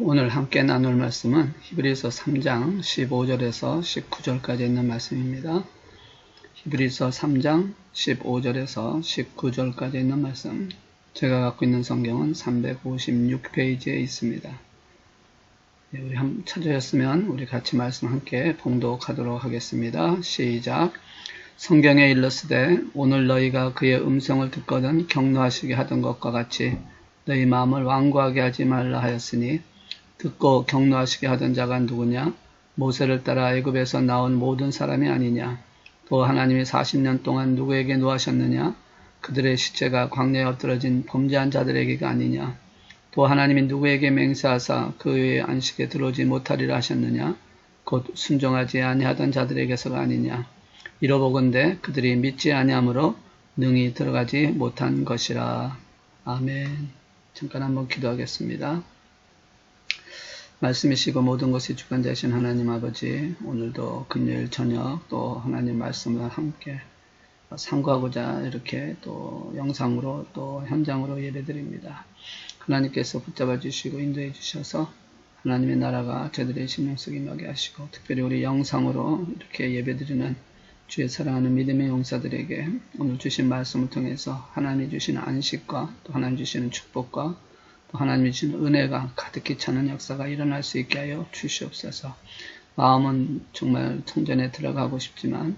오늘 함께 나눌 말씀은 히브리서 3장 15절에서 19절까지 있는 말씀입니다. 히브리서 3장 15절에서 19절까지 있는 말씀. 제가 갖고 있는 성경은 356페이지에 있습니다. 우리 한번 찾으셨으면 우리 같이 말씀 함께 봉독하도록 하겠습니다. 시작. 성경에 일렀으되 오늘 너희가 그의 음성을 듣거든 격노하시게 하던 것과 같이 너희 마음을 완고하게 하지 말라 하였으니 듣고 격노하시게 하던 자가 누구냐? 모세를 따라 애굽에서 나온 모든 사람이 아니냐? 또 하나님이 40년 동안 누구에게 노하셨느냐? 그들의 시체가 광야에 엎드러진 범죄한 자들에게가 아니냐? 또 하나님이 누구에게 맹세하사 그 외의 안식에 들어오지 못하리라 하셨느냐? 곧 순종하지 아니하던 자들에게서가 아니냐? 이러보건대 그들이 믿지 아니하므로 능히 들어가지 못한 것이라. 아멘. 잠깐 한번 기도하겠습니다. 말씀이시고 모든 것이 주관자이신 하나님 아버지, 오늘도 금요일 저녁 또 하나님 말씀을 함께 상고하고자 이렇게 또 영상으로 또 현장으로 예배드립니다. 하나님께서 붙잡아 주시고 인도해 주셔서 하나님의 나라가 저들의 심령 속에 임하게 하시고, 특별히 우리 영상으로 이렇게 예배드리는 주의 사랑하는 믿음의 용사들에게 오늘 주신 말씀을 통해서 하나님이 주시는 안식과 또 하나님 주시는 축복과 또 하나님이 주시는 은혜가 가득히 차는 역사가 일어날 수 있게 하여 주시옵소서. 마음은 정말 성전에 들어가고 싶지만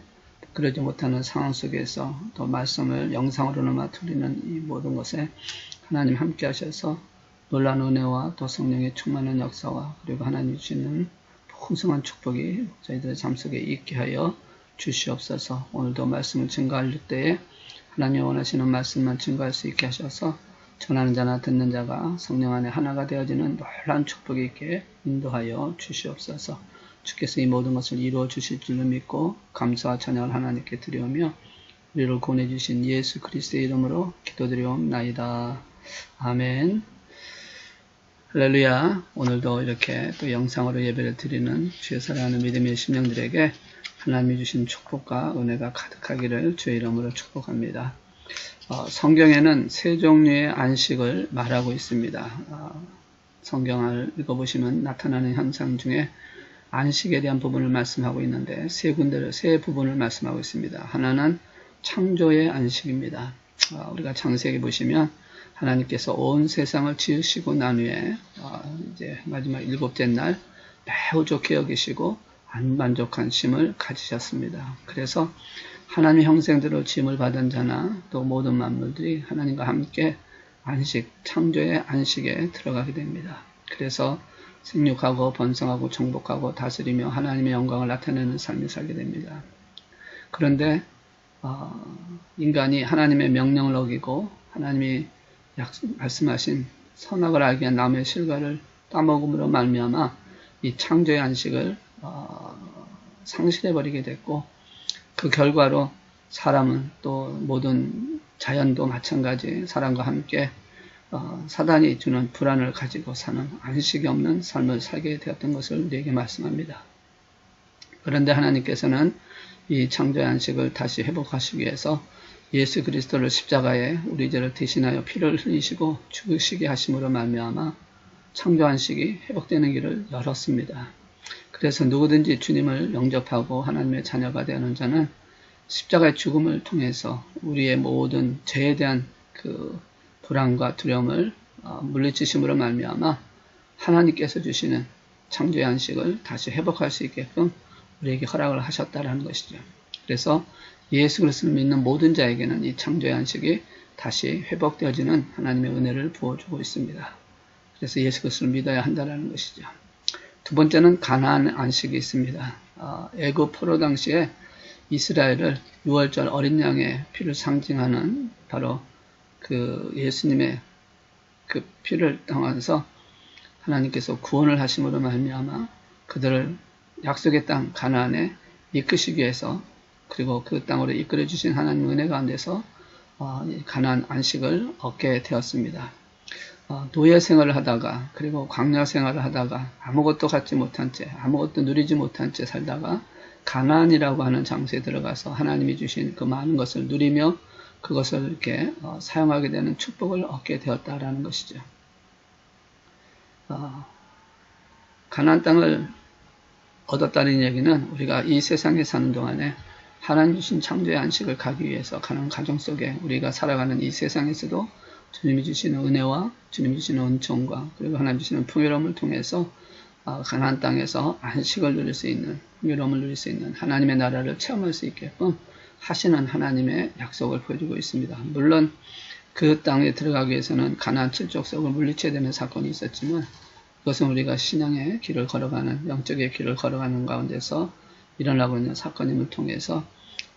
그러지 못하는 상황 속에서 또 말씀을 영상으로나마 드리는 이 모든 것에 하나님 함께 하셔서 놀라운 은혜와 또 성령의 충만한 역사와 그리고 하나님 주시는 풍성한 축복이 저희들의 삶 속에 있게 하여 주시옵소서. 오늘도 말씀을 증거할 때에 하나님 원하시는 말씀만 증거할 수 있게 하셔서 전하는 자나 듣는 자가 성령 안에 하나가 되어지는 놀라운 축복이 있게 인도하여 주시옵소서. 주께서 이 모든 것을 이루어 주실 줄로 믿고 감사와 찬양을 하나님께 드리오며 우리를 구원해 주신 예수 그리스도의 이름으로 기도드리옵나이다. 아멘. 할렐루야. 오늘도 이렇게 또 영상으로 예배를 드리는 주의 사랑하는 믿음의 심령들에게 하나님이 주신 축복과 은혜가 가득하기를 주의 이름으로 축복합니다. 성경에는 세 종류의 안식을 말하고 있습니다. 성경을 읽어보시면 나타나는 현상 중에 안식에 대한 부분을 말씀하고 있는데 세 부분을 말씀하고 있습니다. 하나는 창조의 안식입니다. 우리가 창세기 보시면 하나님께서 온 세상을 지으시고 난 후에 이제 마지막 일곱째 날 매우 좋게 여기시고 만족한 쉼을 가지셨습니다. 그래서 하나님의 형상대로 지음을 받은 자나 또 모든 만물들이 하나님과 함께 안식, 창조의 안식에 들어가게 됩니다. 그래서 생육하고 번성하고 정복하고 다스리며 하나님의 영광을 나타내는 삶을 살게 됩니다. 그런데 인간이 하나님의 명령을 어기고 하나님이 말씀하신 선악을 알게 한 나무의 실과를 따먹음으로 말미암아 이 창조의 안식을 상실해버리게 됐고, 그 결과로 사람은 또 모든 자연도 마찬가지 사람과 함께 사단이 주는 불안을 가지고 사는 안식이 없는 삶을 살게 되었던 것을 우리에게 말씀합니다. 그런데 하나님께서는 이 창조의 안식을 다시 회복하시기 위해서 예수 그리스도를 십자가에 우리 죄를 대신하여 피를 흘리시고 죽으시게 하심으로 말미암아 창조 안식이 회복되는 길을 열었습니다. 그래서 누구든지 주님을 영접하고 하나님의 자녀가 되는 자는 십자가의 죽음을 통해서 우리의 모든 죄에 대한 그 불안과 두려움을 물리치심으로 말미암아 하나님께서 주시는 창조의 안식을 다시 회복할 수 있게끔 우리에게 허락을 하셨다라는 것이죠. 그래서 예수 그리스도를 믿는 모든 자에게는 이 창조의 안식이 다시 회복되어지는 하나님의 은혜를 부어주고 있습니다. 그래서 예수 그리스도를 믿어야 한다는 것이죠. 두 번째는 가나안 안식이 있습니다. 애굽 포로 당시에 이스라엘을 6월절 어린 양의 피를 상징하는 바로 그 예수님의 그 피를 통해서 하나님께서 구원을 하심으로 말미암아 그들을 약속의 땅 가나안에 이끄시기 위해서, 그리고 그 땅으로 이끌어 주신 하나님 은혜 가운데서 가나안 안식을 얻게 되었습니다. 노예 생활을 하다가 그리고 광야 생활을 하다가 아무것도 갖지 못한 채 아무것도 누리지 못한 채 살다가 가나안이라고 하는 장소에 들어가서 하나님이 주신 그 많은 것을 누리며 그것을 이렇게 사용하게 되는 축복을 얻게 되었다라는 것이죠. 가나안 땅을 얻었다는 얘기는 우리가 이 세상에 사는 동안에 하나님 주신 창조의 안식을 가기 위해서 가는 가정 속에 우리가 살아가는 이 세상에서도 주님이 주시는 은혜와 주님이 주시는 은총과 그리고 하나님 주시는 풍요로움을 통해서 가나안 땅에서 안식을 누릴 수 있는, 풍요로움을 누릴 수 있는 하나님의 나라를 체험할 수 있게끔 하시는 하나님의 약속을 보여주고 있습니다. 물론 그 땅에 들어가기 위해서는 가나안 7족속을 물리쳐야 되는 사건이 있었지만 그것은 우리가 신앙의 길을 걸어가는, 영적의 길을 걸어가는 가운데서 일어나고 있는 사건임을 통해서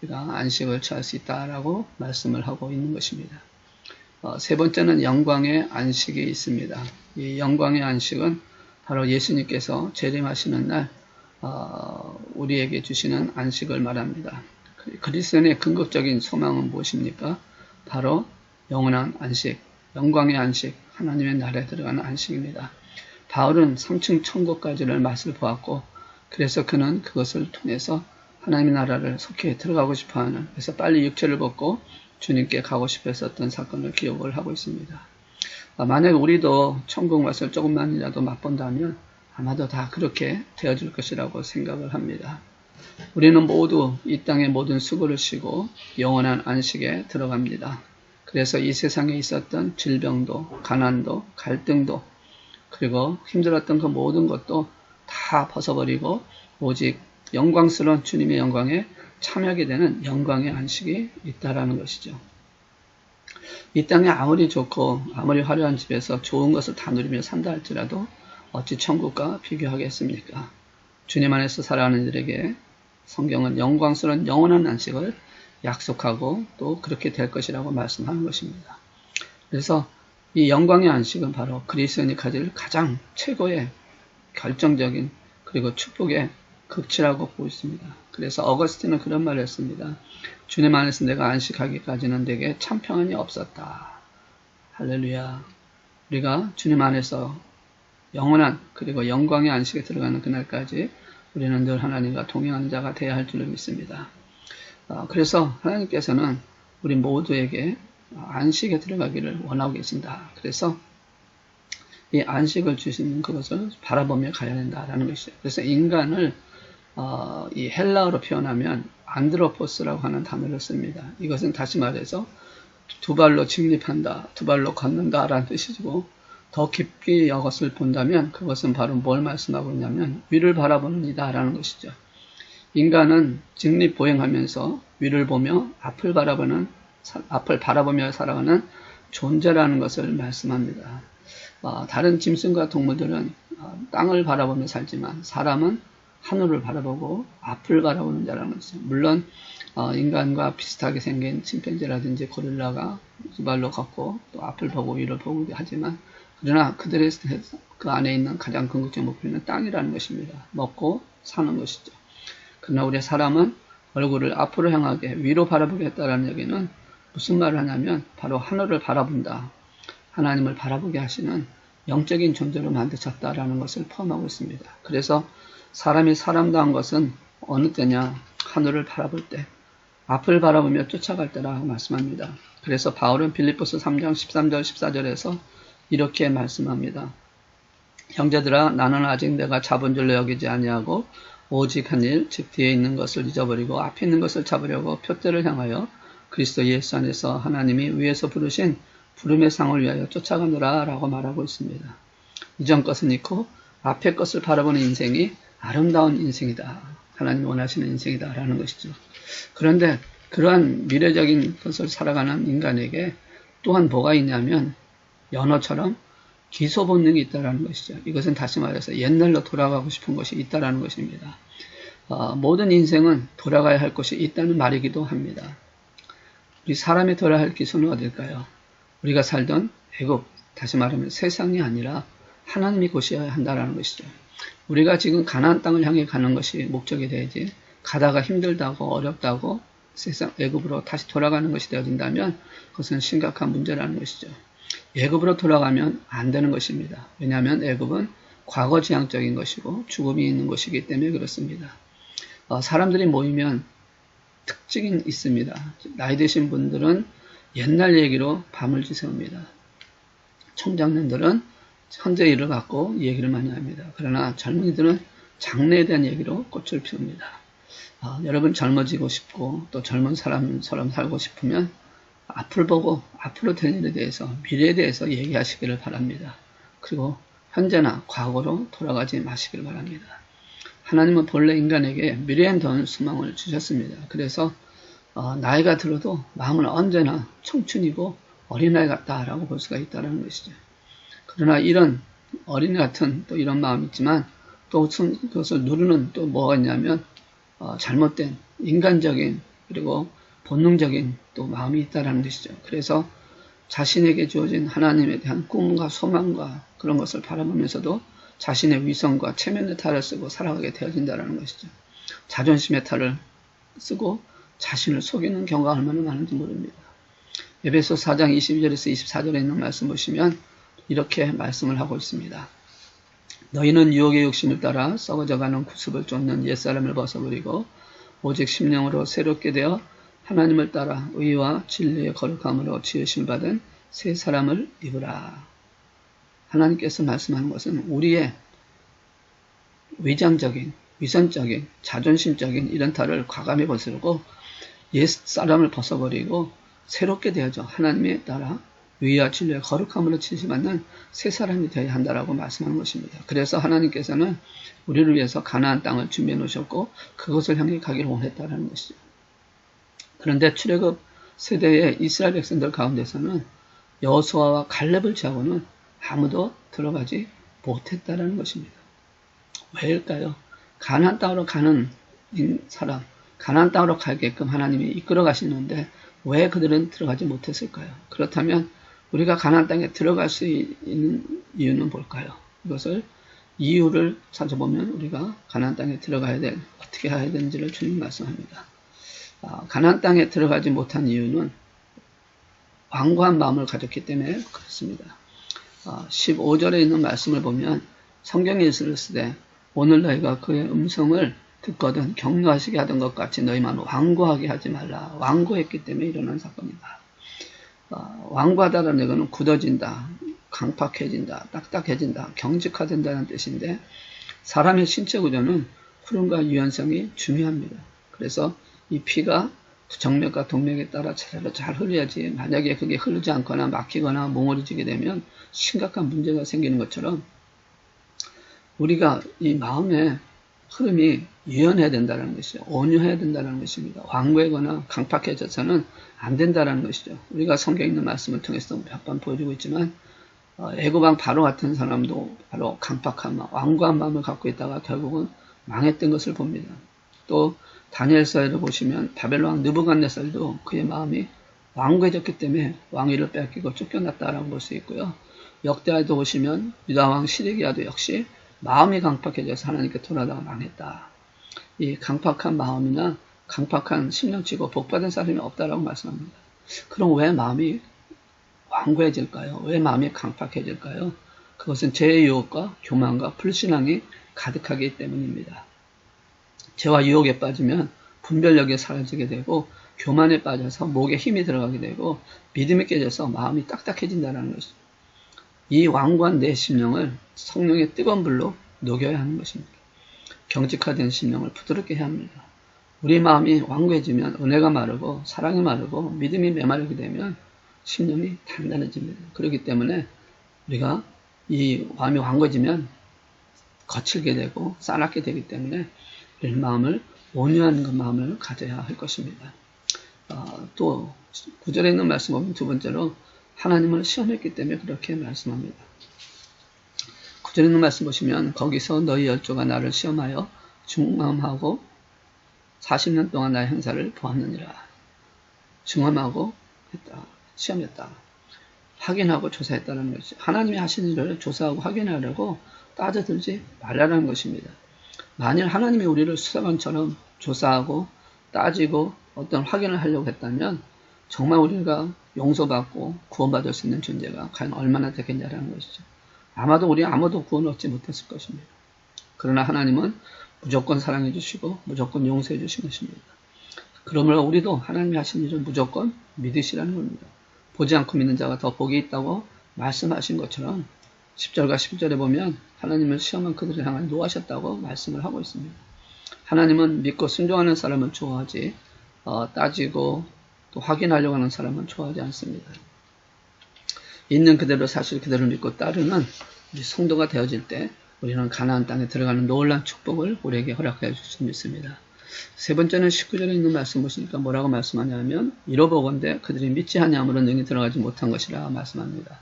우리가 안식을 취할 수 있다라고 말씀을 하고 있는 것입니다. 세 번째는 영광의 안식이 있습니다. 이 영광의 안식은 바로 예수님께서 재림하시는 날 우리에게 주시는 안식을 말합니다. 그리스도인의 궁극적인 소망은 무엇입니까? 바로 영원한 안식, 영광의 안식, 하나님의 나라에 들어가는 안식입니다. 바울은 3층 천국까지를 맛을 보았고 그래서 그는 그것을 통해서 하나님의 나라를 속히 들어가고 싶어하는, 그래서 빨리 육체를 벗고 주님께 가고 싶어 했었던 사건을 기억을 하고 있습니다. 만약 우리도 천국 맛을 조금만이라도 맛본다면 아마도 다 그렇게 되어질 것이라고 생각을 합니다. 우리는 모두 이 땅의 모든 수고를 쉬고 영원한 안식에 들어갑니다. 그래서 이 세상에 있었던 질병도, 가난도, 갈등도, 그리고 힘들었던 그 모든 것도 다 벗어버리고 오직 영광스러운 주님의 영광에 참여하게 되는 영광의 안식이 있다라는 것이죠. 이 땅에 아무리 좋고 아무리 화려한 집에서 좋은 것을 다 누리며 산다 할지라도 어찌 천국과 비교하겠습니까? 주님 안에서 살아가는 이들에게 성경은 영광스러운 영원한 안식을 약속하고 또 그렇게 될 것이라고 말씀하는 것입니다. 그래서 이 영광의 안식은 바로 그리스도인이 가질 가장 최고의 결정적인 그리고 축복의 극치라고 보고 있습니다. 그래서 어거스틴은 그런 말을 했습니다. 주님 안에서 내가 안식하기까지는 내게 참 평안이 없었다. 할렐루야. 우리가 주님 안에서 영원한 그리고 영광의 안식에 들어가는 그날까지 우리는 늘 하나님과 동행하는 자가 되어야 할 줄로 믿습니다. 그래서 하나님께서는 우리 모두에게 안식에 들어가기를 원하고 계신다. 그래서 이 안식을 주시는 그것을 바라보며 가야 된다라는 것이죠. 그래서 인간을 이 헬라어로 표현하면 안드로포스라고 하는 단어를 씁니다. 이것은 다시 말해서 두 발로 직립한다, 두 발로 걷는다라는 뜻이고 더 깊이 이것을 본다면 그것은 바로 뭘 말씀하고 있냐면 위를 바라보는 이다라는 것이죠. 인간은 직립보행하면서 위를 보며 앞을 바라보며 살아가는 존재라는 것을 말씀합니다. 다른 짐승과 동물들은 땅을 바라보며 살지만 사람은 하늘을 바라보고 앞을 바라보는 자라는 것이죠. 물론 인간과 비슷하게 생긴 침팬지라든지 고릴라가 두 발로 걷고 또 앞을 보고 위를 보고 하지만 그러나 그들의 그 안에 있는 가장 궁극적 목표는 땅이라는 것입니다. 먹고 사는 것이죠. 그러나 우리 사람은 얼굴을 앞으로 향하게 위로 바라보겠다라는 얘기는 무슨 말을 하냐면 바로 하늘을 바라본다. 하나님을 바라보게 하시는 영적인 존재로 만드셨다라는 것을 포함하고 있습니다. 그래서 사람이 사람다운 것은 어느 때냐? 하늘을 바라볼 때, 앞을 바라보며 쫓아갈 때라고 말씀합니다. 그래서 바울은 빌립보서 3장 13절 14절에서 이렇게 말씀합니다. 형제들아 나는 아직 내가 잡은 줄로 여기지 아니하고 오직 한 일, 즉 뒤에 있는 것을 잊어버리고 앞에 있는 것을 잡으려고 표대를 향하여 그리스도 예수 안에서 하나님이 위에서 부르신 부름의 상을 위하여 쫓아가노라 라고 말하고 있습니다. 이전 것은 잃고 앞에 것을 바라보는 인생이 아름다운 인생이다. 하나님이 원하시는 인생이다 라는 것이죠. 그런데 그러한 미래적인 것을 살아가는 인간에게 또한 뭐가 있냐면 연어처럼 기소 본능이 있다는 것이죠. 이것은 다시 말해서 옛날로 돌아가고 싶은 것이 있다는 것입니다. 모든 인생은 돌아가야 할 것이 있다는 말이기도 합니다. 우리 사람이 돌아야 할 기소는 어딜까요? 우리가 살던 애굽, 다시 말하면 세상이 아니라 하나님이 보셔야 한다는 것이죠. 우리가 지금 가나안 땅을 향해 가는 것이 목적이 되지 가다가 힘들다고 어렵다고 세상 애굽으로 다시 돌아가는 것이 되어진다면 그것은 심각한 문제라는 것이죠. 애굽으로 돌아가면 안 되는 것입니다. 왜냐하면 애굽은 과거 지향적인 것이고 죽음이 있는 것이기 때문에 그렇습니다. 사람들이 모이면 특징이 있습니다. 나이 드신 분들은 옛날 얘기로 밤을 지새웁니다. 청장년들은 현재 일을 갖고 얘기를 많이 합니다. 그러나 젊은이들은 장래에 대한 얘기로 꽃을 피웁니다. 여러분 젊어지고 싶고 또 젊은 사람처럼 살고 싶으면 앞을 보고 앞으로 될 일에 대해서 미래에 대해서 얘기하시기를 바랍니다. 그리고 현재나 과거로 돌아가지 마시기를 바랍니다. 하나님은 본래 인간에게 미래엔 더 소망을 주셨습니다. 그래서 나이가 들어도 마음은 언제나 청춘이고 어린아이 같다라고 볼 수가 있다는 것이죠. 그러나 이런 어린애 같은 또 이런 마음이 있지만 또 그것을 누르는 또 뭐가 있냐면 잘못된 인간적인 그리고 본능적인 또 마음이 있다는 것이죠. 그래서 자신에게 주어진 하나님에 대한 꿈과 소망과 그런 것을 바라보면서도 자신의 위선과 체면의 탈을 쓰고 살아가게 되어진다는 것이죠. 자존심의 탈을 쓰고 자신을 속이는 경우가 얼마나 많은지 모릅니다. 에베소 4장 22절에서 24절에 있는 말씀 보시면 이렇게 말씀을 하고 있습니다. 너희는 유혹의 욕심을 따라 썩어져가는 구습을 쫓는 옛사람을 벗어버리고 오직 심령으로 새롭게 되어 하나님을 따라 의와 진리의 거룩함으로 지으심 받은 새 사람을 입으라. 하나님께서 말씀하는 것은 우리의 위장적인, 위선적인, 자존심적인 이런 탈을 과감히 벗으고 옛사람을 벗어버리고 새롭게 되어져 하나님에 따라 의와 진리의 거룩함으로 지으심 받는 새 사람이 되어야 한다라고 말씀하는 것입니다. 그래서 하나님께서는 우리를 위해서 가나안 땅을 준비해 놓으셨고 그것을 향해 가기를 원했다는 것이죠. 그런데 출애굽 세대의 이스라엘 백성들 가운데서는 여호수아와 갈렙을 제하고는 아무도 들어가지 못했다라는 것입니다. 왜일까요? 가나안 땅으로 가는 사람, 가나안 땅으로 가게끔 하나님이 이끌어 가시는데 왜 그들은 들어가지 못했을까요? 그렇다면 우리가 가나안 땅에 들어갈 수 있는 이유는 뭘까요? 이것을 이유를 찾아보면 우리가 가나안 땅에 들어가야 될 어떻게 해야 되는지를 주님 말씀합니다. 가나안 땅에 들어가지 못한 이유는 완고한 마음을 가졌기 때문에 그렇습니다. 15절에 있는 말씀을 보면 성경에 있을 때 오늘 너희가 그의 음성을 듣거든 격려하시게 하던 것 같이 너희 마음을 완고하게 하지 말라. 완고했기 때문에 일어난 사건이다. 완고하다라는 것은 굳어진다, 강팍해진다, 딱딱해진다, 경직화된다는 뜻인데 사람의 신체 구조는 흐름과 유연성이 중요합니다. 그래서 이 피가 정맥과 동맥에 따라 제대로 잘 흘러야지 만약에 그게 흐르지 않거나 막히거나 몽어리지게 되면 심각한 문제가 생기는 것처럼 우리가 이 마음의 흐름이 유연해야 된다는 것이죠. 온유해야 된다는 것입니다. 완고하거나 강팍해져서는 안 된다는 것이죠. 우리가 성경에 있는 말씀을 통해서 몇 번 보여주고 있지만 애고방 바로 같은 사람도 바로 강팍한 마음, 완고한 마음을 갖고 있다가 결국은 망했던 것을 봅니다. 또 다니엘서를 보시면 바벨론 왕 느부갓네살도 그의 마음이 완고해졌기 때문에 왕위를 뺏기고 쫓겨났다라고 볼 수 있고요. 역대하도 보시면 유다 왕 시드기야도 역시 마음이 강팍해져서 하나님께 돌아다가 망했다. 이 강팍한 마음이나 강팍한 심령치고 복받은 사람이 없다라고 말씀합니다. 그럼 왜 마음이 완고해질까요? 왜 마음이 강팍해질까요? 그것은 죄의 유혹과 교만과 불신앙이 가득하기 때문입니다. 죄와 유혹에 빠지면 분별력이 사라지게 되고 교만에 빠져서 목에 힘이 들어가게 되고 믿음이 깨져서 마음이 딱딱해진다는 것이죠. 이 완고한 내 심령을 성령의 뜨거운 불로 녹여야 하는 것입니다. 경직화된 심령을 부드럽게 해야 합니다. 우리 마음이 완고해지면 은혜가 마르고 사랑이 마르고 믿음이 메마르게 되면 심령이 단단해집니다. 그렇기 때문에 우리가 이 마음이 완고해지면 거칠게 되고 싸납게 되기 때문에 우리 마음을 온유한 그 마음을 가져야 할 것입니다. 또 구절에 있는 말씀 보면 두 번째로 하나님을 시험했기 때문에 그렇게 말씀합니다. 구절에 있는 말씀 보시면 거기서 너희 열조가 나를 시험하여 중함하고 40년 동안 나의 행사를 보았느니라. 중함하고 했다. 시험했다. 확인하고 조사했다는 것이죠. 하나님이 하신 일을 조사하고 확인하려고 따져들지 말라는 것입니다. 만일 하나님이 우리를 수사관처럼 조사하고 따지고 어떤 확인을 하려고 했다면 정말 우리가 용서받고 구원받을 수 있는 존재가 과연 얼마나 되겠냐라는 것이죠. 아마도 우리 아무도 구원 얻지 못했을 것입니다. 그러나 하나님은 무조건 사랑해 주시고 무조건 용서해 주신 것입니다. 그러므로 우리도 하나님이 하신 일을 무조건 믿으시라는 겁니다. 보지 않고 믿는 자가 더 복이 있다고 말씀하신 것처럼 10절과 11절에 보면 하나님을 시험한 그들을 향하여 노하셨다고 말씀을 하고 있습니다. 하나님은 믿고 순종하는 사람을 좋아하지 따지고 또 확인하려고 하는 사람은 좋아하지 않습니다. 있는 그대로 사실 그대로 믿고 따르는 우리 성도가 되어질 때 우리는 가나안 땅에 들어가는 놀라운 축복을 우리에게 허락해 줄 수 있습니다. 세 번째는 19절에 있는 말씀 보시니까 뭐라고 말씀하냐면 이로보건대 그들이 믿지 아니함으로 능히 들어가지 못한 것이라 말씀합니다.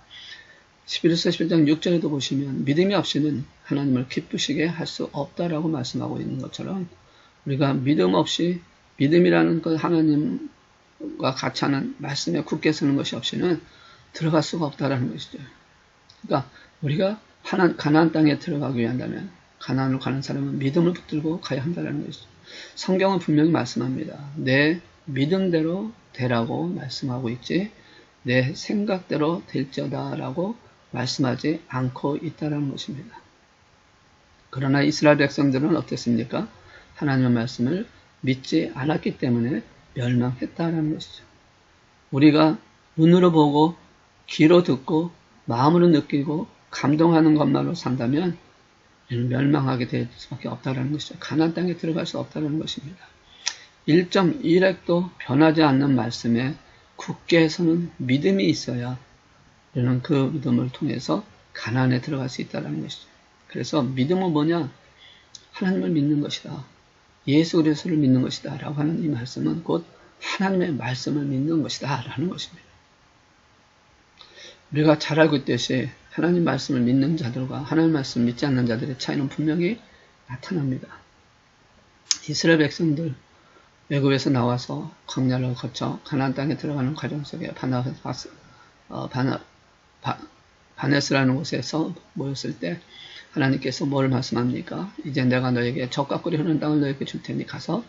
11서 11장 6절에도 보시면 믿음이 없이는 하나님을 기쁘시게 할 수 없다라고 말씀하고 있는 것처럼 우리가 믿음 없이 믿음이라는 그 하나님과 같이 하는 말씀에 굳게 서는 것이 없이는 들어갈 수가 없다라는 것이죠. 그러니까 우리가 가나안 땅에 들어가기 위한다면 가나안으로 가는 사람은 믿음을 붙들고 가야 한다는 것이죠. 성경은 분명히 말씀합니다. 내 믿음대로 되라고 말씀하고 있지 내 생각대로 될지어다 라고 말씀하지 않고 있다는 것입니다. 그러나 이스라엘 백성들은 어땠습니까? 하나님의 말씀을 믿지 않았기 때문에 멸망했다는 것이죠. 우리가 눈으로 보고 귀로 듣고 마음으로 느끼고 감동하는 것만으로 산다면 우리는 멸망하게 될 수밖에 없다는 것이죠. 가나안 땅에 들어갈 수 없다는 것입니다. 1.1핵도 변하지 않는 말씀에 굳게 서는 믿음이 있어야 우리는 그 믿음을 통해서 가나안에 들어갈 수 있다는 것이죠. 그래서 믿음은 뭐냐? 하나님을 믿는 것이다. 예수 그리스도를 믿는 것이다. 라고 하는 이 말씀은 곧 하나님의 말씀을 믿는 것이다. 라는 것입니다. 우리가 잘 알고 있듯이 하나님 말씀을 믿는 자들과 하나님 말씀을 믿지 않는 자들의 차이는 분명히 나타납니다. 이스라엘 백성들 애굽에서 나와서 광야를 거쳐 가나안 땅에 들어가는 과정 속에 바네스라는 곳에서 모였을 때 하나님께서 뭘 말씀합니까? 이제 내가 너에게 젖과 꿀이 흐르는 땅을 너에게 줄 테니 가서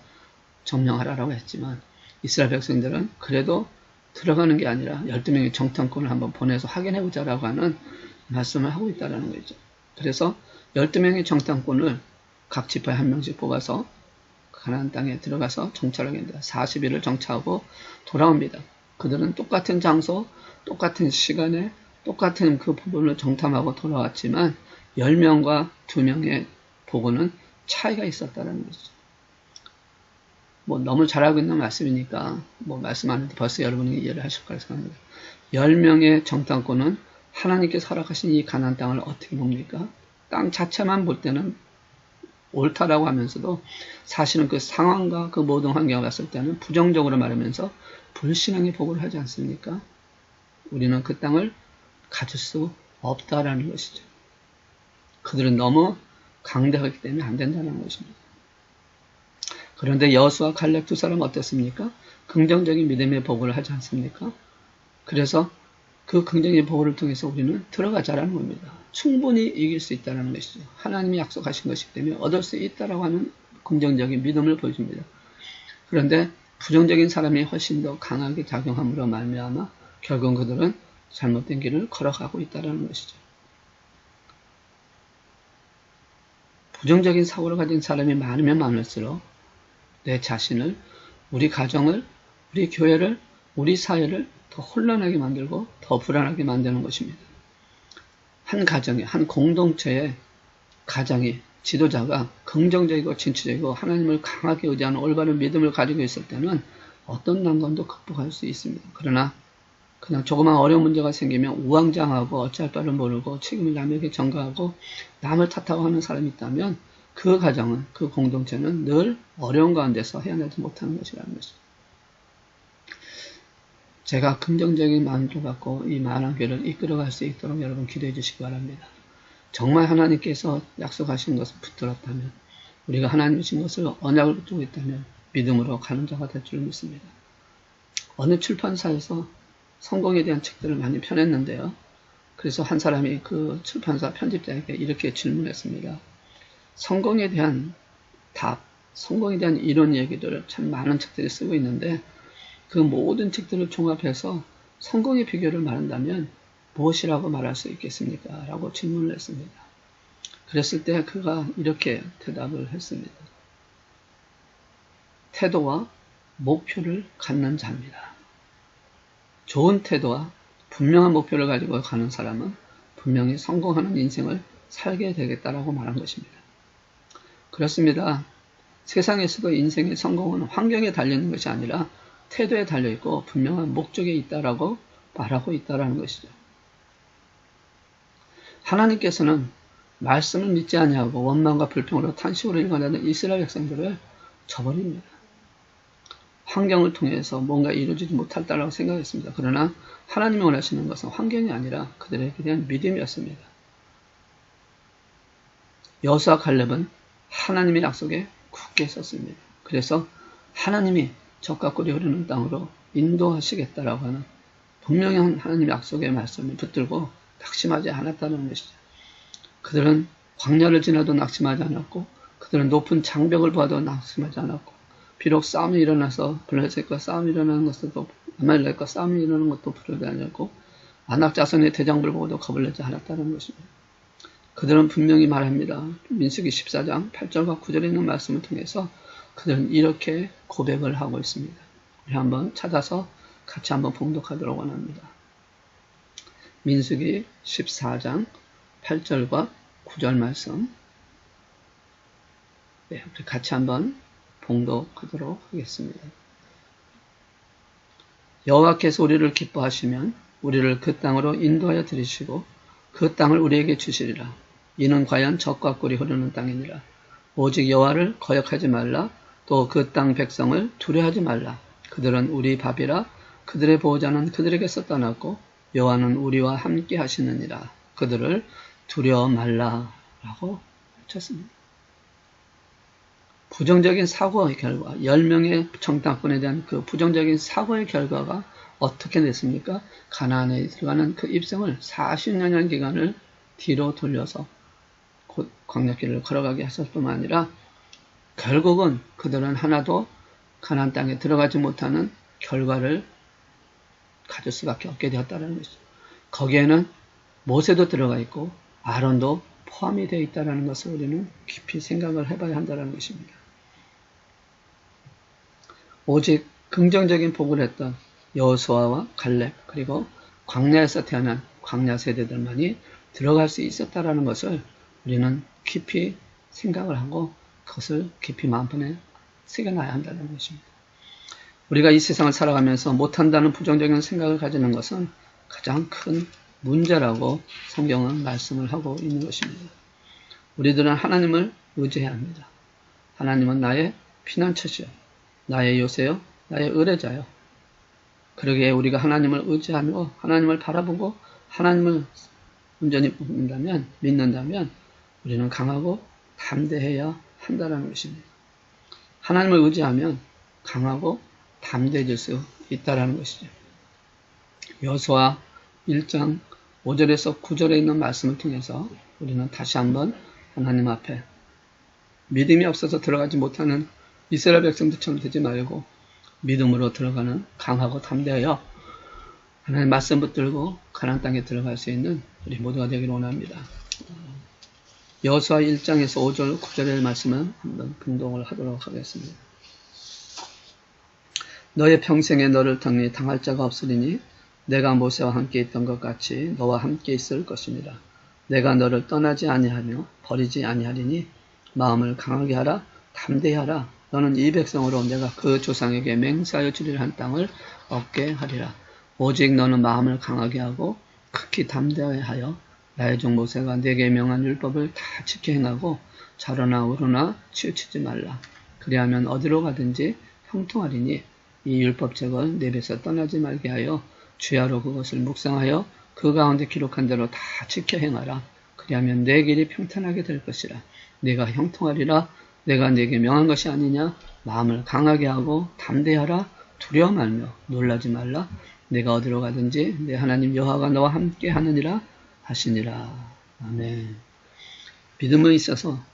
점령하라라고 했지만 이스라엘 백성들은 그래도 들어가는 게 아니라 12명의 정탐꾼을 한번 보내서 확인해보자라고 하는 말씀을 하고 있다는 거죠. 그래서 12명의 정탐꾼을 각 지파에 한 명씩 뽑아서 가나안 땅에 들어가서 정찰하게 됩니다. 40일을 정찰하고 돌아옵니다. 그들은 똑같은 장소, 똑같은 시간에 똑같은 그 부분을 정탐하고 돌아왔지만 10명과 2명의 보고는 차이가 있었다는 거죠. 너무 잘 알고 있는 말씀이니까 말씀하는데 벌써 여러분이 이해를 하실 거라 생각합니다. 10명의 정탐꾼은 하나님께서 허락하신 이 가나안 땅을 어떻게 봅니까? 땅 자체만 볼 때는 옳다라고 하면서도 사실은 그 상황과 그 모든 환경을 봤을 때는 부정적으로 말하면서 불신앙의 보고를 하지 않습니까? 우리는 그 땅을 가질 수 없다라는 것이죠. 그들은 너무 강대하기 때문에 안 된다는 것입니다. 그런데 여호수아 갈렙 두 사람은 어땠습니까? 긍정적인 믿음의 보고를 하지 않습니까? 그래서 그 긍정적인 보고를 통해서 우리는 들어가자라는 겁니다. 충분히 이길 수 있다는 것이죠. 하나님이 약속하신 것이기 때문에 얻을 수 있다라고 하는 긍정적인 믿음을 보여줍니다. 그런데 부정적인 사람이 훨씬 더 강하게 작용함으로 말미암아 결국 그들은 잘못된 길을 걸어가고 있다는 것이죠. 부정적인 사고를 가진 사람이 많으면 많을수록 내 자신을, 우리 가정을, 우리 교회를, 우리 사회를 더 혼란하게 만들고 더 불안하게 만드는 것입니다. 한 가정에, 한 공동체의 가장이, 지도자가 긍정적이고 진취적이고 하나님을 강하게 의지하는 올바른 믿음을 가지고 있을 때는 어떤 난관도 극복할 수 있습니다. 그러나 그냥 조그만 어려운 문제가 생기면 우왕좌왕하고 어찌할 바를 모르고 책임을 남에게 전가하고 남을 탓하고 하는 사람이 있다면 그 가정은, 그 공동체는 늘 어려운 가운데서 헤어나지 못하는 것이라는 것입니다. 제가 긍정적인 마음을 갖고 이 만한 교회를 이끌어갈 수 있도록 여러분 기도해 주시기 바랍니다. 정말 하나님께서 약속하신 것을 붙들었다면, 우리가 하나님 주신 것을 언약을 붙들고 있다면 믿음으로 가는 자가 될 줄 믿습니다. 어느 출판사에서 성공에 대한 책들을 많이 펴냈는데요. 그래서 한 사람이 그 출판사 편집자에게 이렇게 질문했습니다. 성공에 대한 답, 성공에 대한 이론 얘기들을 참 많은 책들이 쓰고 있는데 그 모든 책들을 종합해서 성공의 비결을 말한다면 무엇이라고 말할 수 있겠습니까? 라고 질문을 했습니다. 그랬을 때 그가 이렇게 대답을 했습니다. 태도와 목표를 갖는 자입니다. 좋은 태도와 분명한 목표를 가지고 가는 사람은 분명히 성공하는 인생을 살게 되겠다라고 말한 것입니다. 그렇습니다. 세상에서도 인생의 성공은 환경에 달리는 것이 아니라 태도에 달려있고 분명한 목적에 있다라고 말하고 있다라는 것이죠. 하나님께서는 말씀을 믿지 아니하고 원망과 불평으로 탄식으로 일관하는 이스라엘 백성들을 저버립니다. 환경을 통해서 뭔가 이루어지지 못할다라고 생각했습니다. 그러나 하나님이 원하시는 것은 환경이 아니라 그들에게 대한 믿음이었습니다. 여호수아 칼렙은 하나님의 약속에 굳게 섰습니다. 그래서 하나님이 적과 꿀이 흐르는 땅으로 인도하시겠다라고 하는 분명히 하나님의 약속의 말씀을 붙들고 낙심하지 않았다는 것이죠. 그들은 광야를 지나도 낙심하지 않았고 그들은 높은 장벽을 보아도 낙심하지 않았고 비록 싸움이 일어나서 블레셋과 싸움이 일어나는 것도 아말렉과 싸움이 일어나는 것도 두려워하지 않았고 아낙 자손의 대장부를 보고도 겁을 내지 않았다는 것입니다. 그들은 분명히 말합니다. 민수기 14장 8절과 9절에 있는 말씀을 통해서 그들은 이렇게 고백을 하고 있습니다. 우리 한번 찾아서 같이 한번 봉독하도록 원합니다. 민수기 14장 8절과 9절 말씀 우리 같이 한번 봉독하도록 하겠습니다. 여호와께서 우리를 기뻐하시면 우리를 그 땅으로 인도하여 들이시고 그 땅을 우리에게 주시리라. 이는 과연 젖과 꿀이 흐르는 땅이니라. 오직 여호와를 거역하지 말라. 또 그 땅 백성을 두려워하지 말라. 그들은 우리 밥이라. 그들의 보호자는 그들에게서 떠났고 여호와는 우리와 함께 하시느니라. 그들을 두려워 말라. 라고 외쳤습니다. 부정적인 사고의 결과, 10명의 정탐꾼에 대한 그 부정적인 사고의 결과가 어떻게 됐습니까? 가나안에 들어가는 그 입성을 40년의 기간을 뒤로 돌려서 곧 광야길을 걸어가게 하실 뿐만 아니라 결국은 그들은 하나도 가나안 땅에 들어가지 못하는 결과를 가질 수밖에 없게 되었다는 것이죠. 거기에는 모세도 들어가 있고 아론도 포함이 되어 있다는 것을 우리는 깊이 생각을 해봐야 한다는 것입니다. 오직 긍정적인 복을 했던 여호수아와 갈렙 그리고 광야에서 태어난 광야 세대들만이 들어갈 수 있었다는 것을 우리는 깊이 생각을 하고 그것을 깊이 마음판에 새겨놔야 한다는 것입니다. 우리가 이 세상을 살아가면서 못한다는 부정적인 생각을 가지는 것은 가장 큰 문제라고 성경은 말씀을 하고 있는 것입니다. 우리들은 하나님을 의지해야 합니다. 하나님은 나의 피난처시요, 나의 요새요, 나의 의뢰자요. 그러기에 우리가 하나님을 의지하며 하나님을 바라보고 하나님을 온전히 믿는다면 우리는 강하고 담대해야 한다는 것입니다. 하나님을 의지하면 강하고 담대해질 수 있다는 것이죠. 여호수아 1장 5절에서 9절에 있는 말씀을 통해서 우리는 다시 한번 하나님 앞에 믿음이 없어서 들어가지 못하는 이스라엘 백성들처럼 되지 말고 믿음으로 들어가는 강하고 담대하여 하나님 말씀 붙들고 가나안 땅에 들어갈 수 있는 우리 모두가 되기를 원합니다. 여호수아 1장에서 5절 9절의 말씀은 한번 분동을 하도록 하겠습니다. 너의 평생에 너를 등히 당할 자가 없으리니 내가 모세와 함께 있던 것 같이 너와 함께 있을 것입니다. 내가 너를 떠나지 아니하며 버리지 아니하리니 마음을 강하게 하라, 담대하라. 너는 이 백성으로 내가 그 조상에게 맹세하여 주리라 한 땅을 얻게 하리라. 오직 너는 마음을 강하게 하고 극히 담대하여 나의 종 모세가 네게 명한 율법을 다 지켜 행하고 좌로나 우로나 치우치지 말라. 그리하면 어디로 가든지 형통하리니 이 율법책을 내 입에서 떠나지 말게 하여 주야로 그것을 묵상하여 그 가운데 기록한 대로 다 지켜 행하라. 그리하면 내 길이 평탄하게 될 것이라. 네가 형통하리라. 내가 네게 명한 것이 아니냐. 마음을 강하게 하고 담대하라. 두려워 말며 놀라지 말라. 내가 어디로 가든지 내 하나님 여호와가 너와 함께 하느니라 하시니라. 아멘. 믿음에 있어서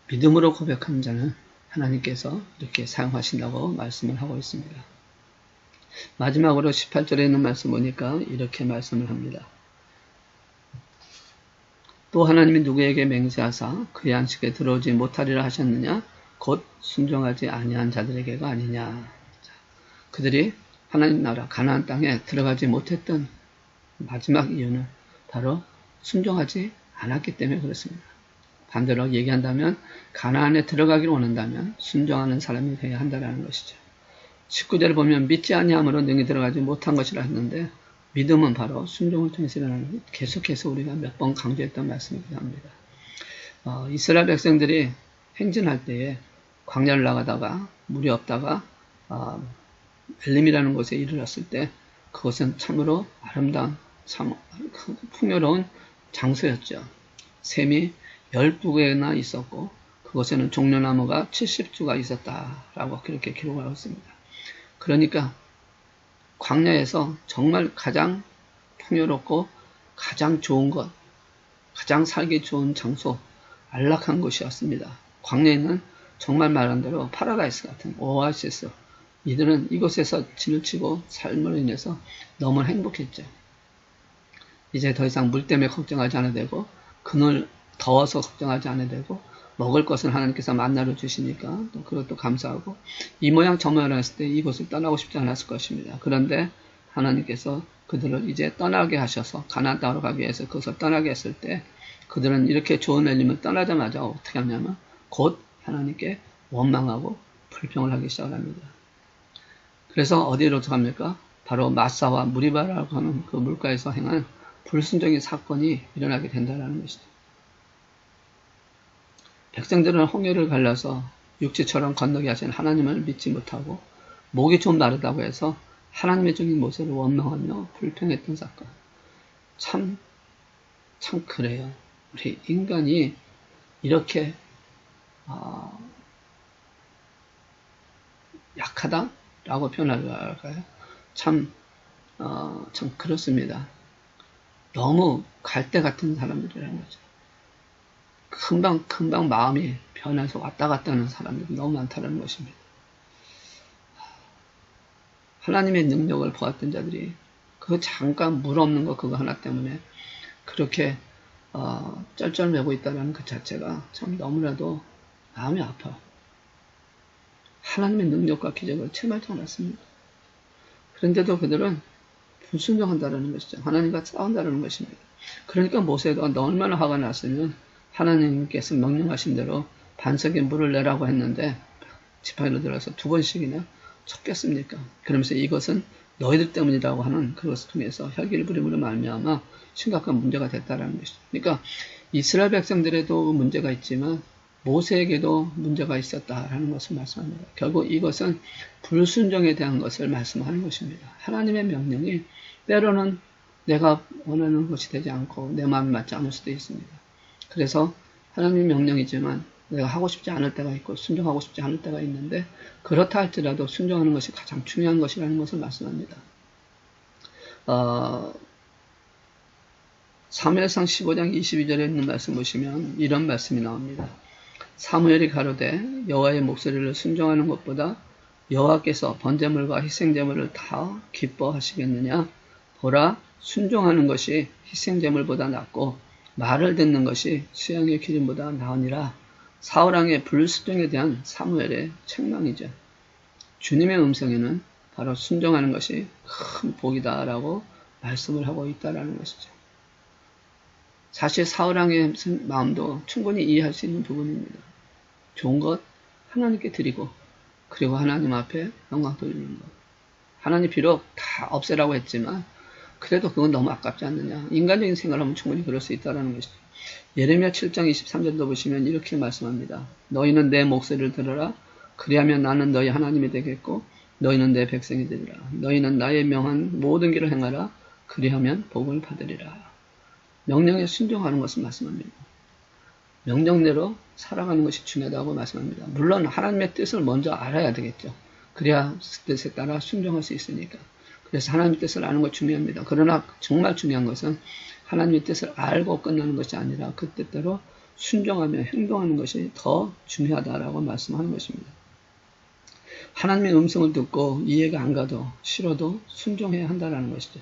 믿음으로 고백하는 자는 하나님께서 이렇게 사용하신다고 말씀을 하고 있습니다. 마지막으로 18절에 있는 말씀 보니까 이렇게 말씀을 합니다. 또 하나님이 누구에게 맹세하사 그의 안식에 들어오지 못하리라 하셨느냐? 곧 순종하지 아니한 자들에게가 아니냐. 그들이 하나님 나라 가나안 땅에 들어가지 못했던 마지막 이유는 바로 순종하지 않았기 때문에 그렇습니다. 반대로 얘기한다면 가나안에 들어가기를 원한다면 순종하는 사람이 되어야 한다는 것이죠. 19절을 보면 믿지 아니함으로 능히 들어가지 못한 것이라 했는데 믿음은 바로 순종을 통해서 일어나는 계속해서 우리가 몇 번 강조했던 말씀이기도 합니다. 이스라엘 백성들이 행진할 때에 광야를 나가다가 물이 없다가 엘림이라는 곳에 이르렀을 때 그것은 참으로 아름다운 참 풍요로운 장소였죠. 샘이 12개나 있었고 그곳에는 종려나무가 70주가 있었다라고 그렇게 기록하고 있습니다. 그러니까 광야에서 정말 가장 풍요롭고 가장 좋은 것, 가장 살기 좋은 장소, 안락한 곳이었습니다. 광야에는 정말 말한 대로 파라다이스 같은 오아시스, 이들은 이곳에서 지나치고 삶으로 인해서 너무 행복했죠. 이제 더 이상 물 때문에 걱정하지 않아도 되고 그늘 더워서 걱정하지 않아도 되고 먹을 것은 하나님께서 만나러 주시니까 또 그것도 감사하고 이 모양 저 모양 했을 때 이곳을 떠나고 싶지 않았을 것입니다. 그런데 하나님께서 그들을 이제 떠나게 하셔서 가나안 땅으로 가기 위해서 그것을 떠나게 했을 때 그들은 이렇게 좋은 엘림을 떠나자마자 어떻게 하냐면 곧 하나님께 원망하고 불평을 하기 시작을 합니다. 그래서 어디로 갑니까? 바로 마사와 무리바라고 하는 그 물가에서 행한 불순종의 사건이 일어나게 된다는 것이죠. 백성들은 홍해를 갈라서 육지처럼 건너게 하신 하나님을 믿지 못하고 목이 좀 마르다고 해서 하나님의 종인 모세를 원망하며 불평했던 사건. 참 그래요. 우리 인간이 이렇게 약하다라고 표현할까요? 참 그렇습니다. 너무 갈대 같은 사람들이라는 거죠. 금방 마음이 변해서 왔다 갔다 하는 사람들이 너무 많다는 것입니다. 하나님의 능력을 보았던 자들이 그 잠깐 물 없는 거 그거 하나 때문에 그렇게 쩔쩔매고 있다는 그 자체가 참 너무나도 마음이 아파요. 하나님의 능력과 기적을 체험하지 않았습니다. 그런데도 그들은 불순종한다는 것이죠. 하나님과 싸운다는 것입니다. 그러니까 모세가 얼마나 화가 났으면 하나님께서 명령하신 대로 반석에 물을 내라고 했는데 지팡이로 들어서 2번씩이나 쳤겠습니까? 그러면서 이것은 너희들 때문이라고 하는 그것을 통해서 혈기를 부림으로 말미암아 심각한 문제가 됐다는 것이죠. 그러니까 이스라엘 백성들에도 문제가 있지만 모세에게도 문제가 있었다라는 것을 말씀합니다. 결국 이것은 불순종에 대한 것을 말씀하는 것입니다. 하나님의 명령이 때로는 내가 원하는 것이 되지 않고 내 마음에 맞지 않을 수도 있습니다. 그래서 하나님의 명령이지만 내가 하고 싶지 않을 때가 있고 순종하고 싶지 않을 때가 있는데 그렇다 할지라도 순종하는 것이 가장 중요한 것이라는 것을 말씀합니다. 사무엘상 15장 22절에 있는 말씀 보시면 이런 말씀이 나옵니다. 사무엘이 가로되 여호와의 목소리를 순종하는 것보다 여호와께서 번제물과 희생제물을 다 기뻐하시겠느냐? 보라, 순종하는 것이 희생제물보다 낫고 말을 듣는 것이 수양의 기름보다 나으니라. 사울왕의 불순종에 대한 사무엘의 책망이죠. 주님의 음성에는 바로 순종하는 것이 큰 복이다라고 말씀을 하고 있다라는 것이죠. 사실 사울왕의 마음도 충분히 이해할 수 있는 부분입니다. 좋은 것 하나님께 드리고 그리고 하나님 앞에 영광 돌리는 것. 하나님 비록 다 없애라고 했지만 그래도 그건 너무 아깝지 않느냐. 인간적인 생각을 하면 충분히 그럴 수 있다는 것이죠. 예레미야 7장 23절도 보시면 이렇게 말씀합니다. 너희는 내 목소리를 들어라. 그리하면 나는 너희 하나님이 되겠고 너희는 내 백성이 되리라. 너희는 나의 명한 모든 길을 행하라. 그리하면 복을 받으리라. 명령에 순종하는 것을 말씀합니다. 명령대로 살아가는 것이 중요하다고 말씀합니다. 물론 하나님의 뜻을 먼저 알아야 되겠죠. 그래야 뜻에 따라 순종할 수 있으니까. 그래서 하나님의 뜻을 아는 것 중요합니다. 그러나 정말 중요한 것은 하나님의 뜻을 알고 끝나는 것이 아니라 그 뜻대로 순종하며 행동하는 것이 더 중요하다라고 말씀하는 것입니다. 하나님의 음성을 듣고 이해가 안 가도 싫어도 순종해야 한다는 것이죠.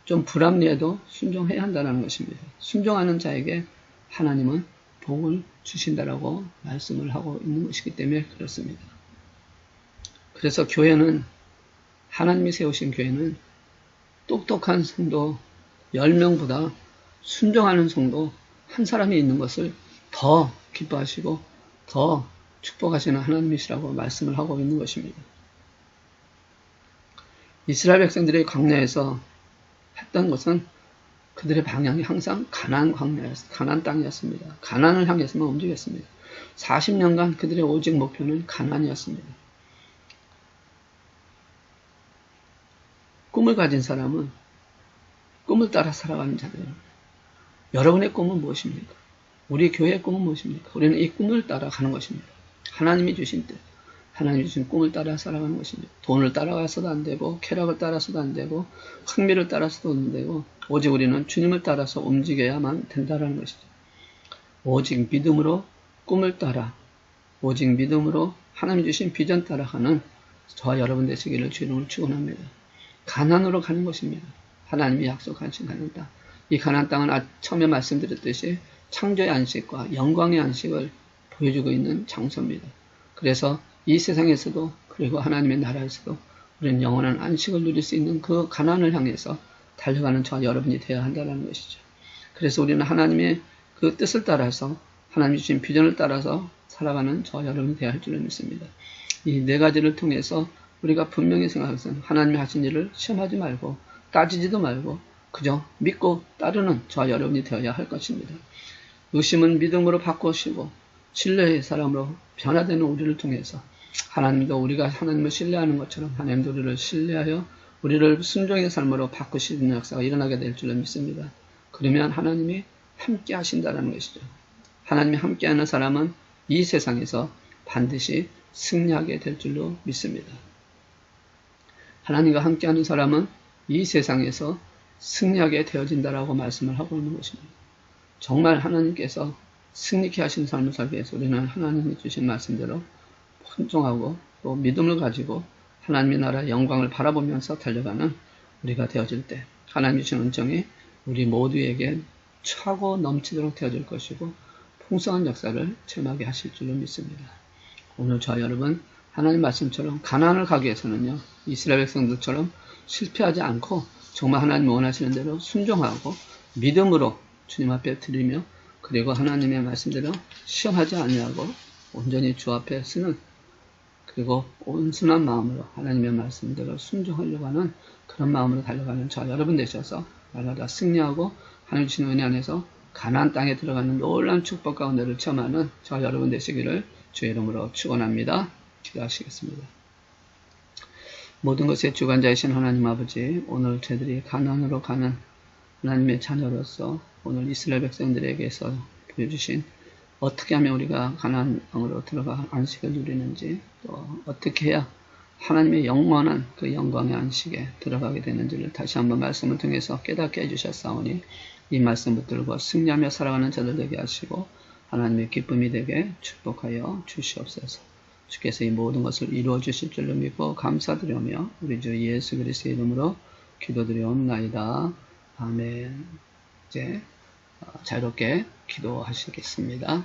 좀 불합리해도 순종해야 한다는 것입니다. 순종하는 자에게 하나님은 복을 주신다라고 말씀을 하고 있는 것이기 때문에 그렇습니다. 그래서 교회는 하나님이 세우신 교회는 똑똑한 성도 10명보다 순종하는 성도 한 사람이 있는 것을 더 기뻐하시고 더 축복하시는 하나님이시라고 말씀을 하고 있는 것입니다. 이스라엘 백성들이 광야에서 했던 것은 그들의 방향이 항상 가나안 땅이었습니다. 가나안을 향해서만 움직였습니다. 40년간 그들의 오직 목표는 가나안이었습니다. 꿈을 가진 사람은 꿈을 따라 살아가는 자들입니다. 여러분의 꿈은 무엇입니까? 우리 교회의 꿈은 무엇입니까? 우리는 이 꿈을 따라가는 것입니다. 하나님이 주신 뜻, 하나님이 주신 꿈을 따라 살아가는 것입니다. 돈을 따라가서도 안 되고 쾌락을 따라서도 안 되고 흥미를 따라서도 안 되고 오직 우리는 주님을 따라서 움직여야만 된다는 것이죠. 오직 믿음으로 꿈을 따라 오직 믿음으로 하나님이 주신 비전 따라가는 저와 여러분 되시기를 주님을 축원합니다. 가나안으로 가는 것입니다. 하나님이 약속하신 가나안 땅. 이 가나안 땅은 처음에 말씀드렸듯이 창조의 안식과 영광의 안식을 보여주고 있는 장소입니다. 그래서 이 세상에서도 그리고 하나님의 나라에서도 우리는 영원한 안식을 누릴 수 있는 그 가나안을 향해서 달려가는 저와 여러분이 되어야 한다는 것이죠. 그래서 우리는 하나님의 그 뜻을 따라서 하나님이 주신 비전을 따라서 살아가는 저와 여러분이 되어야 할 줄을 믿습니다. 이 네 가지를 통해서 우리가 분명히 생각해서는 하나님이 하신 일을 시험하지 말고 따지지도 말고 그저 믿고 따르는 저와 여러분이 되어야 할 것입니다. 의심은 믿음으로 바꾸시고 신뢰의 사람으로 변화되는 우리를 통해서 하나님도 우리가 하나님을 신뢰하는 것처럼 하나님도 우리를 신뢰하여 우리를 순종의 삶으로 바꾸시는 역사가 일어나게 될 줄로 믿습니다. 그러면 하나님이 함께 하신다는 것이죠. 하나님이 함께하는 사람은 이 세상에서 반드시 승리하게 될 줄로 믿습니다. 하나님과 함께하는 사람은 이 세상에서 승리하게 되어진다라고 말씀을 하고 있는 것입니다. 정말 하나님께서 승리케 하신 삶을 살기 위해서 우리는 하나님이 주신 말씀대로 순종하고 또 믿음을 가지고 하나님의 나라의 영광을 바라보면서 달려가는 우리가 되어질 때 하나님이 주신 은총이 우리 모두에게 차고 넘치도록 되어질 것이고 풍성한 역사를 체험하게 하실 줄로 믿습니다. 오늘 저와 여러분 하나님 말씀처럼 가나안을 가기 위해서는요. 이스라엘 백성들처럼 실패하지 않고 정말 하나님 원하시는 대로 순종하고 믿음으로 주님 앞에 드리며 그리고 하나님의 말씀대로 시험하지 아니하고 온전히 주 앞에 쓰는 그리고 온순한 마음으로 하나님의 말씀대로 순종하려고 하는 그런 마음으로 달려가는 저와 여러분 되셔서 날마다 승리하고 하나님 주신 은혜 안에서 가나안 땅에 들어가는 놀라운 축복 가운데를 체험하는 저와 여러분 되시기를 주의 이름으로 축원합니다. 기도하시겠습니다. 모든 것의 주관자이신 하나님 아버지, 오늘 저희들이 가나안으로 가는 하나님의 자녀로서 오늘 이스라엘 백성들에게서 보여주신 어떻게 하면 우리가 가나안 땅으로 들어가 안식을 누리는지 또 어떻게 해야 하나님의 영원한 그 영광의 안식에 들어가게 되는지를 다시 한번 말씀을 통해서 깨닫게 해주셨사오니 이 말씀 붙들고 승리하며 살아가는 자들 되게 하시고 하나님의 기쁨이 되게 축복하여 주시옵소서. 주께서 이 모든 것을 이루어 주실 줄로 믿고 감사드리며 우리 주 예수 그리스도의 이름으로 기도드리옵나이다. 아멘. 이제 자유롭게 기도하시겠습니다.